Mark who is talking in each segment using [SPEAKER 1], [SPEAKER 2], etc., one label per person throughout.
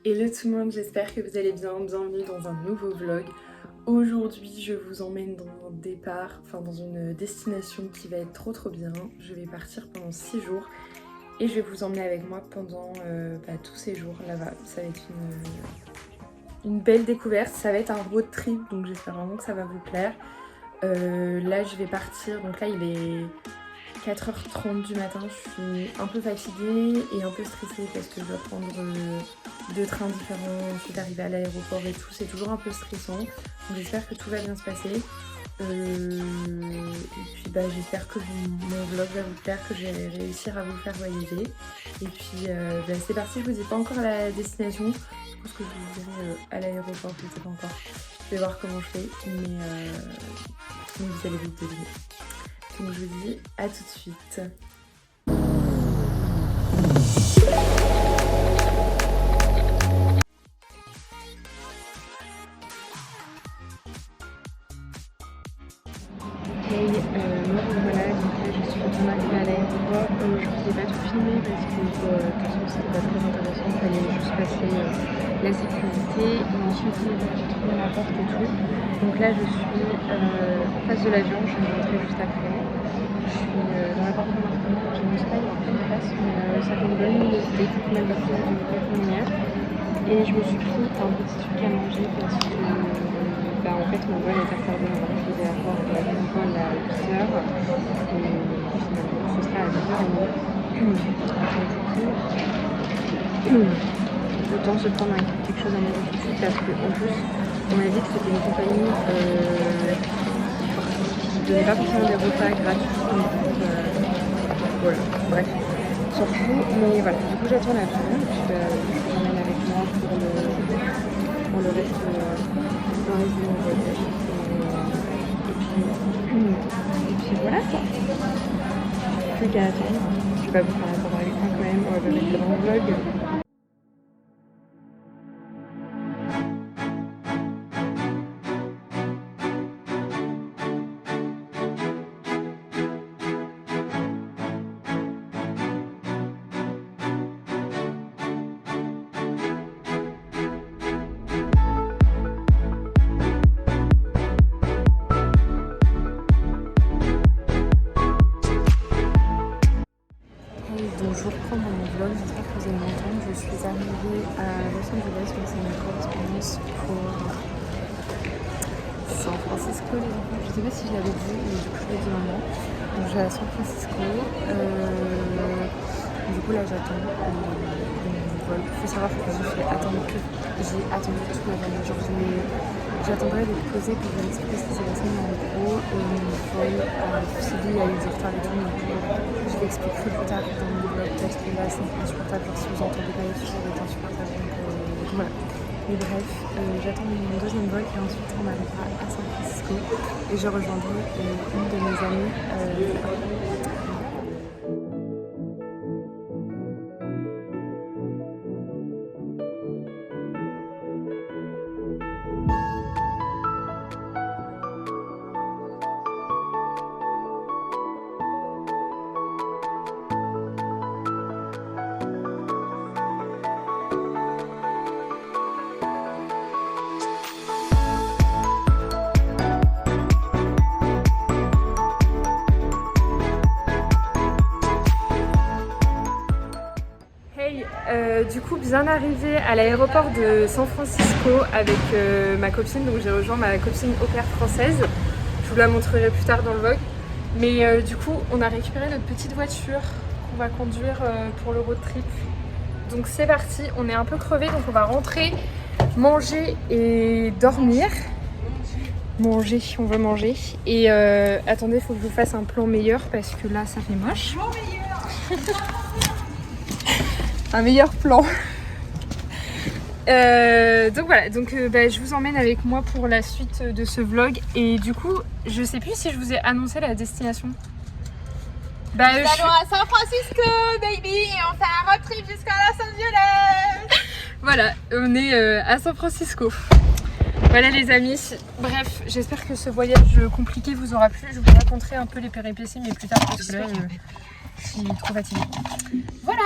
[SPEAKER 1] Hello tout le monde, j'espère que vous allez bien, bienvenue dans un nouveau vlog. Aujourd'hui je vous emmène dans un départ, dans une destination qui va être trop bien. Je vais partir pendant 6 jours et je vais vous emmener avec moi pendant tous ces jours là-bas. Ça va être une belle découverte, ça va être un road trip, donc j'espère vraiment que ça va vous plaire. Là je vais partir, donc là il est 4h30 du matin, je suis un peu fatiguée et un peu stressée parce que je dois prendre 2 trains différents, ensuite arriver à l'aéroport et tout, c'est toujours un peu stressant. Donc j'espère que tout va bien se passer. Et puis j'espère que mon vlog va vous plaire, que je vais réussir à vous faire voyager. Et puis c'est parti, je vous dis pas encore la destination, je pense que je vous dirai à l'aéroport, je ne sais pas encore. Je vais voir comment je fais, mais vous allez vite deviner. Donc je vous dis à tout de suite. Voilà, donc là je suis retournée arrivée à l'aéroport. Je ne vous ai pas tout filmé parce que de toute façon c'était pas très intéressant, il fallait juste passer la sécurité et ensuite j'ai trouvé ma porte et tout. Donc là je suis en face de l'avion, je vais rentrer juste après. Je suis dans l'appartement, je ne sais pas, il y a plus de place, mais ça fait une bonne luminosité, du coup même partir d'une bonne lumière. Et je me suis pris un petit truc à manger parce que en fait mon vol est retardé, je devais avoir mon vol à 8h et finalement ce sera à 10h30. Autant se prendre quelque chose à manger tout de suite parce qu'en plus on m'a dit que c'était une compagnie qui ne donnait pas forcément des repas gratuits, donc voilà, bref, on s'en fout, mais voilà, du coup j'attends l'avion et puis je l'emmène avec moi pour le reste de mon voyage. Et puis voilà quoi. Plus qu'à attendre. Je vais pas vous faire attendre avec moi quand même, on va pas mettre ça dans le vlog. Donc je reprends mon vlog, j'espère que vous allez m'entendre. Je suis arrivée à Los Angeles, donc c'est une correspondance pour San Francisco les enfants. Je ne sais pas si je l'avais dit, mais du coup je l'ai dit maintenant. Donc je vais à San Francisco. Du coup là j'attends mon vol. Il faut savoir que j'ai attendu toute ma journée. Genre j'attendrai d'être posée pour vous expliquer ce qui s'est passé, mais en gros mon vol il y a eu du retard et tout, donc je l'expliquerai plus tard dans mon vlog parce que là c'est insupportable, genre si vous entendez pas les choses ça va être insupportable, donc voilà. Mais bref, j'attends mon deuxième vol et ensuite on arrivera à San Francisco et je rejoindrai une de mes amies du coup bien arrivée à l'aéroport de San Francisco avec ma copine, donc j'ai rejoint ma copine au pair française, je vous la montrerai plus tard dans le vlog, mais du coup on a récupéré notre petite voiture qu'on va conduire pour le road trip, donc c'est parti, on est un peu crevé donc on va rentrer, manger et dormir. On va manger et attendez, il faut que je vous fasse un plan meilleur parce que là ça fait moche. Un meilleur plan. Donc voilà, je vous emmène avec moi pour la suite de ce vlog et du coup je sais plus si je vous ai annoncé la destination.
[SPEAKER 2] Nous allons à San Francisco baby et on fait un road trip jusqu'à Los Angeles.
[SPEAKER 1] Voilà, on est à San Francisco. Voilà les amis, bref, j'espère que ce voyage compliqué vous aura plu. Je vous raconterai un peu les péripéties mais plus tard parce que là je suis trop fatiguée. Voilà.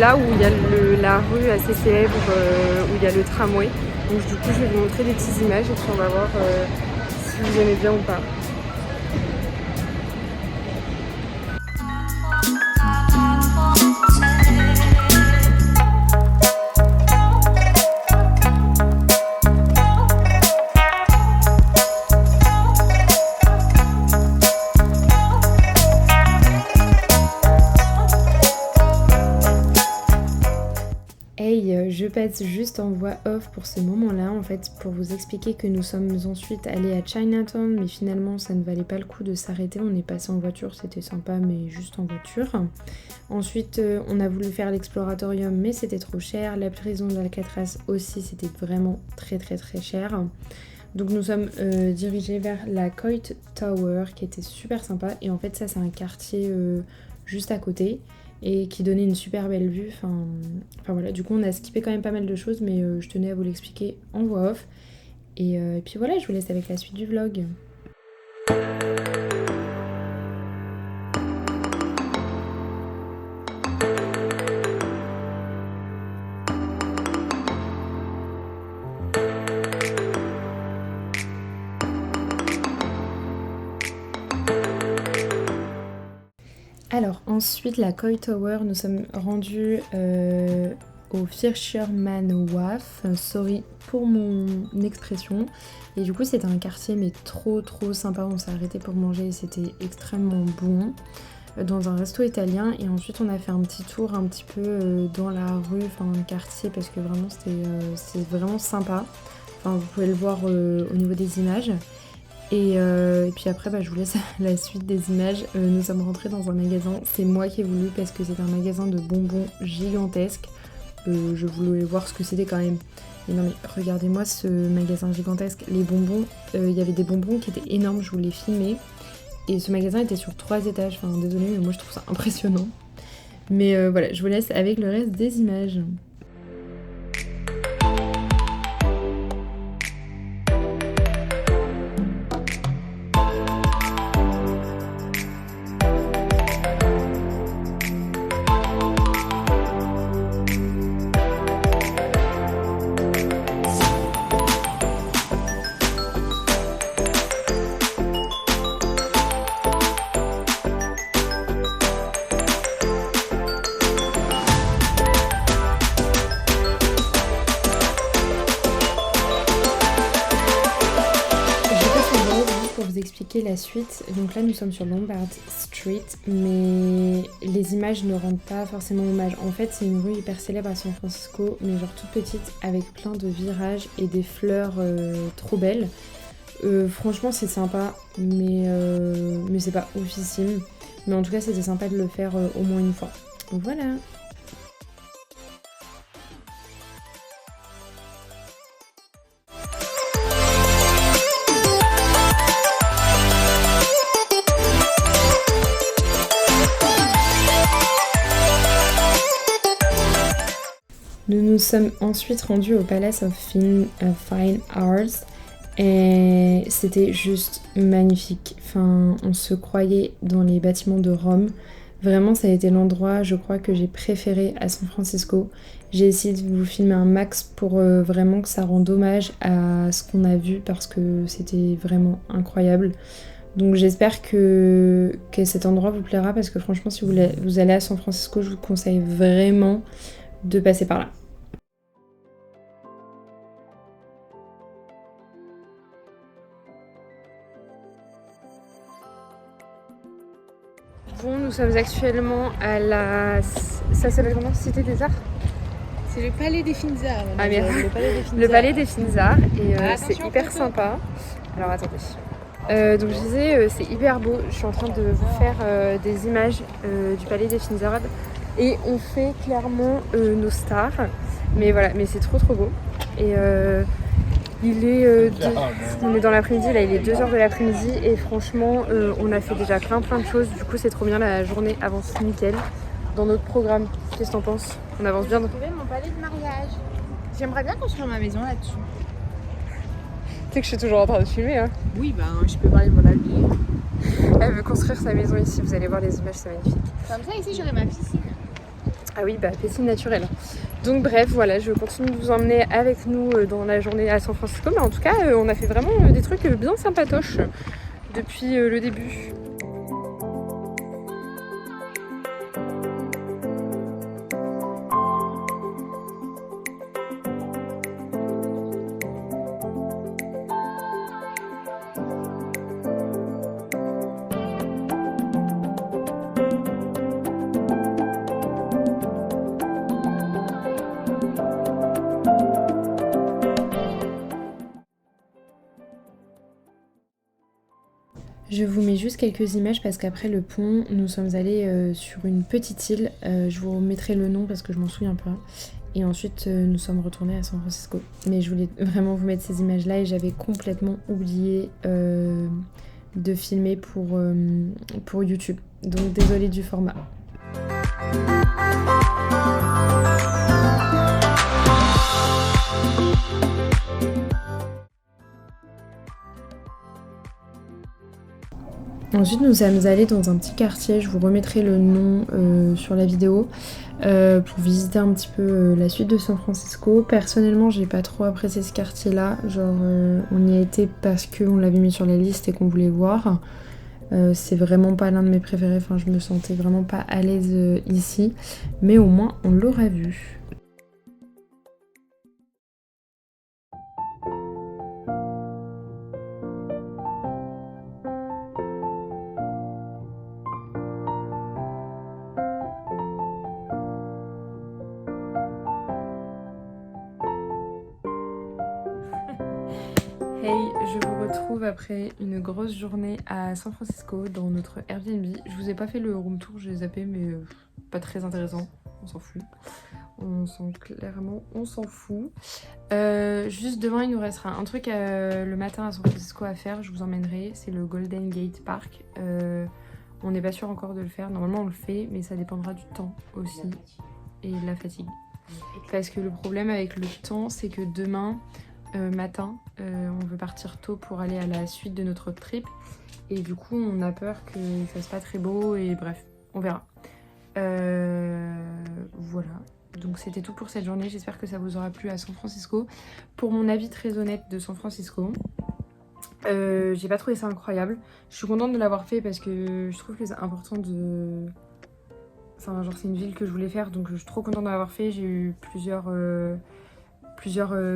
[SPEAKER 1] là où il y a la rue assez célèbre où il y a le tramway. Donc du coup je vais vous montrer des petites images et puis on va voir si vous aimez bien ou pas. Hey, je passe juste en voix off pour ce moment-là, en fait, pour vous expliquer que nous sommes ensuite allés à Chinatown, mais finalement ça ne valait pas le coup de s'arrêter, on est passé en voiture, c'était sympa, mais juste en voiture. Ensuite, on a voulu faire l'exploratorium, mais c'était trop cher, la prison d'Alcatraz aussi, c'était vraiment très cher. Donc nous sommes dirigés vers la Coit Tower, qui était super sympa, et en fait ça c'est un quartier juste à côté, et qui donnait une super belle vue. Enfin voilà, du coup on a skippé quand même pas mal de choses, mais je tenais à vous l'expliquer en voix off. Et puis voilà, je vous laisse avec la suite du vlog. Alors ensuite la Coit Tower, nous sommes rendus au Fisherman Wharf, sorry pour mon expression, et du coup c'était un quartier mais trop sympa, on s'est arrêté pour manger et c'était extrêmement bon, dans un resto italien, et ensuite on a fait un petit tour un petit peu dans la rue, enfin dans le quartier, parce que vraiment c'est vraiment sympa, enfin vous pouvez le voir au niveau des images. Et puis après je vous laisse la suite des images. Nous sommes rentrés dans un magasin, c'est moi qui ai voulu parce que c'est un magasin de bonbons gigantesque. Je voulais voir ce que c'était quand même. Mais non mais regardez-moi ce magasin gigantesque, les bonbons, il y avait des bonbons qui étaient énormes, je voulais filmer. Et ce magasin était sur 3 étages, enfin désolée mais moi je trouve ça impressionnant. Mais voilà, je vous laisse avec le reste des images. Expliquer la suite. Donc là nous sommes sur Lombard Street, mais les images ne rendent pas forcément hommage. En fait c'est une rue hyper célèbre à San Francisco, mais genre toute petite, avec plein de virages et des fleurs trop belles. Franchement c'est sympa, mais c'est pas oufissime. Mais en tout cas c'était sympa de le faire au moins une fois. Voilà. Nous nous sommes ensuite rendus au Palace of Fine Arts et c'était juste magnifique. Enfin, on se croyait dans les bâtiments de Rome. Vraiment, ça a été l'endroit, je crois, que j'ai préféré à San Francisco. J'ai essayé de vous filmer un max pour vraiment que ça rende hommage à ce qu'on a vu parce que c'était vraiment incroyable. Donc j'espère que cet endroit vous plaira parce que franchement, si vous allez à San Francisco, je vous conseille vraiment de passer par là. Bon, nous sommes actuellement à la... Ça s'appelle comment? Cité des Arts?
[SPEAKER 2] C'est le Palais des Fines Arts.
[SPEAKER 1] Ah merde, le Palais des Fines Arts. Et c'est hyper sympa. Alors attendez. Donc je disais, c'est hyper beau. Je suis en train de vous faire des images du Palais des Fines Arts. Et on fait clairement nos stars. Mais voilà, mais c'est trop beau. Et il est... on est dans l'après-midi, là il est 2h de l'après-midi. Et franchement, on a fait déjà plein de choses. Du coup c'est trop bien, la journée avance nickel dans notre programme. Qu'est-ce que t'en penses? On avance bien.
[SPEAKER 2] J'ai trouvé mon palais de mariage. J'aimerais bien construire ma maison là-dessus.
[SPEAKER 1] Tu sais que je suis toujours en train de filmer hein.
[SPEAKER 2] Oui, ben je peux parler de mon avis.
[SPEAKER 1] Elle veut construire sa maison ici, vous allez voir les images, c'est magnifique.
[SPEAKER 2] Comme ça ici j'aurai ma piscine.
[SPEAKER 1] Ah oui, bah piscine naturelle. Donc bref, voilà, je continue de vous emmener avec nous dans la journée à San Francisco. Mais en tout cas, on a fait vraiment des trucs bien sympatoches depuis le début. Je vous mets juste quelques images parce qu'après le pont, nous sommes allés sur une petite île. Je vous remettrai le nom parce que je m'en souviens pas. Et ensuite, nous sommes retournés à San Francisco. Mais je voulais vraiment vous mettre ces images-là et j'avais complètement oublié de filmer pour YouTube. Donc désolée du format. Ensuite, nous sommes allés dans un petit quartier, je vous remettrai le nom sur la vidéo, pour visiter un petit peu la suite de San Francisco. Personnellement, j'ai pas trop apprécié ce quartier-là, genre on y a été parce qu'on l'avait mis sur la liste et qu'on voulait voir. C'est vraiment pas l'un de mes préférés, enfin je me sentais vraiment pas à l'aise ici, mais au moins on l'aura vu. Hey, je vous retrouve après une grosse journée à San Francisco dans notre Airbnb. Je vous ai pas fait le room tour, j'ai zappé, mais pas très intéressant, on s'en fout. On s'en fout. Juste demain, il nous restera un truc le matin à San Francisco à faire, je vous emmènerai, c'est le Golden Gate Park. On n'est pas sûr encore de le faire, normalement on le fait, mais ça dépendra du temps aussi et de la fatigue. Parce que le problème avec le temps, c'est que demain matin, on veut partir tôt pour aller à la suite de notre trip. Et du coup, on a peur qu'il fasse pas très beau et bref, on verra. Voilà. Donc c'était tout pour cette journée. J'espère que ça vous aura plu à San Francisco. Pour mon avis très honnête de San Francisco, j'ai pas trouvé ça incroyable. Je suis contente de l'avoir fait parce que je trouve que c'est important de... Enfin, genre c'est une ville que je voulais faire, donc je suis trop contente de l'avoir fait. J'ai eu plusieurs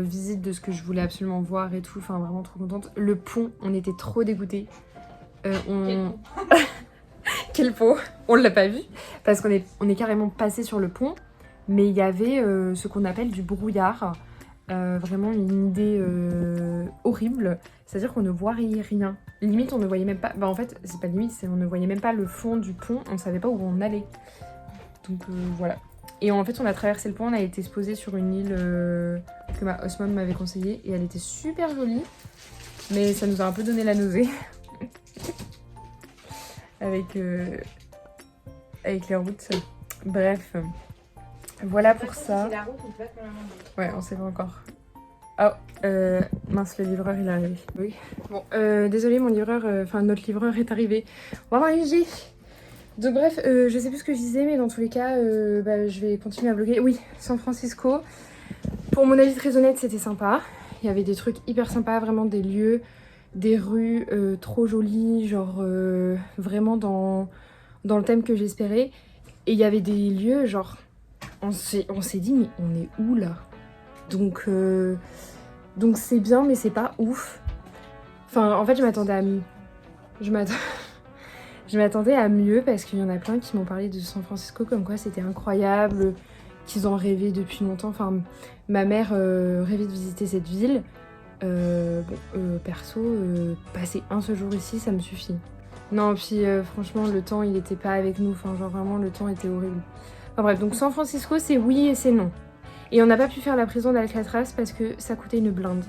[SPEAKER 1] visites de ce que je voulais absolument voir et tout, enfin vraiment trop contente. Le pont, on était trop dégoûtés. Quel pont? On l'a pas vu parce qu'on est carrément passé sur le pont, mais il y avait ce qu'on appelle du brouillard. Vraiment une idée horrible, c'est-à-dire qu'on ne voyait rien. Limite on ne voyait même pas, bah en fait c'est pas limite, c'est on ne voyait même pas le fond du pont, on ne savait pas où on allait. Donc voilà. Et en fait on a traversé le pont, on a été se poser sur une île que ma host mom m'avait conseillée et elle était super jolie, mais ça nous a un peu donné la nausée avec les routes. Bref, voilà pour ça. Ouais, on sait pas encore. Oh, mince, le livreur il est arrivé. Oui. Bon, désolé, mon livreur, enfin notre livreur est arrivé. On va manger. Donc bref, je sais plus ce que je disais, mais dans tous les cas, je vais continuer à vlogger. Oui, San Francisco. Pour mon avis très honnête, c'était sympa. Il y avait des trucs hyper sympas, vraiment des lieux, des rues trop jolies, genre vraiment dans le thème que j'espérais. Et il y avait des lieux, genre, on s'est dit, mais on est où là? Donc c'est bien, mais c'est pas ouf. Enfin, en fait, je m'attendais à mieux. Je m'attendais à mieux parce qu'il y en a plein qui m'ont parlé de San Francisco comme quoi c'était incroyable, qu'ils en rêvaient depuis longtemps. Enfin, ma mère rêvait de visiter cette ville. Perso, passer un seul jour ici, ça me suffit. Non, puis franchement, le temps, il était pas avec nous. Enfin, genre vraiment, le temps était horrible. Enfin bref, donc San Francisco, c'est oui et c'est non. Et on n'a pas pu faire la prison d'Alcatraz parce que ça coûtait une blinde.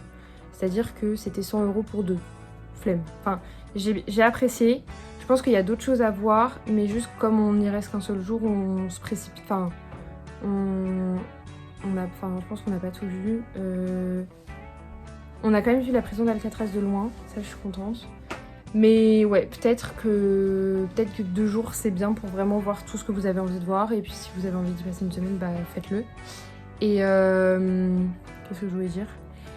[SPEAKER 1] C'est-à-dire que c'était 100 € pour deux. Flemme. Enfin, j'ai apprécié. Je pense qu'il y a d'autres choses à voir, mais juste comme on n'y reste qu'un seul jour, on se précipite. Enfin, je pense qu'on n'a pas tout vu. On a quand même vu la prison d'Alcatraz de loin, ça je suis contente. Mais ouais, peut-être que 2 jours c'est bien pour vraiment voir tout ce que vous avez envie de voir. Et puis si vous avez envie d'y passer une semaine, bah faites-le. Et qu'est-ce que je voulais dire?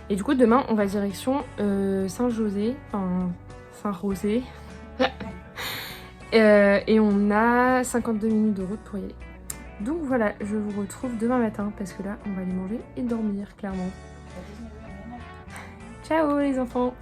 [SPEAKER 1] Et du coup demain on va direction Saint-José, enfin Saint-Rosé. Et on a 52 minutes de route pour y aller. Donc voilà, je vous retrouve demain matin parce que là on va aller manger et dormir clairement. Ciao les enfants!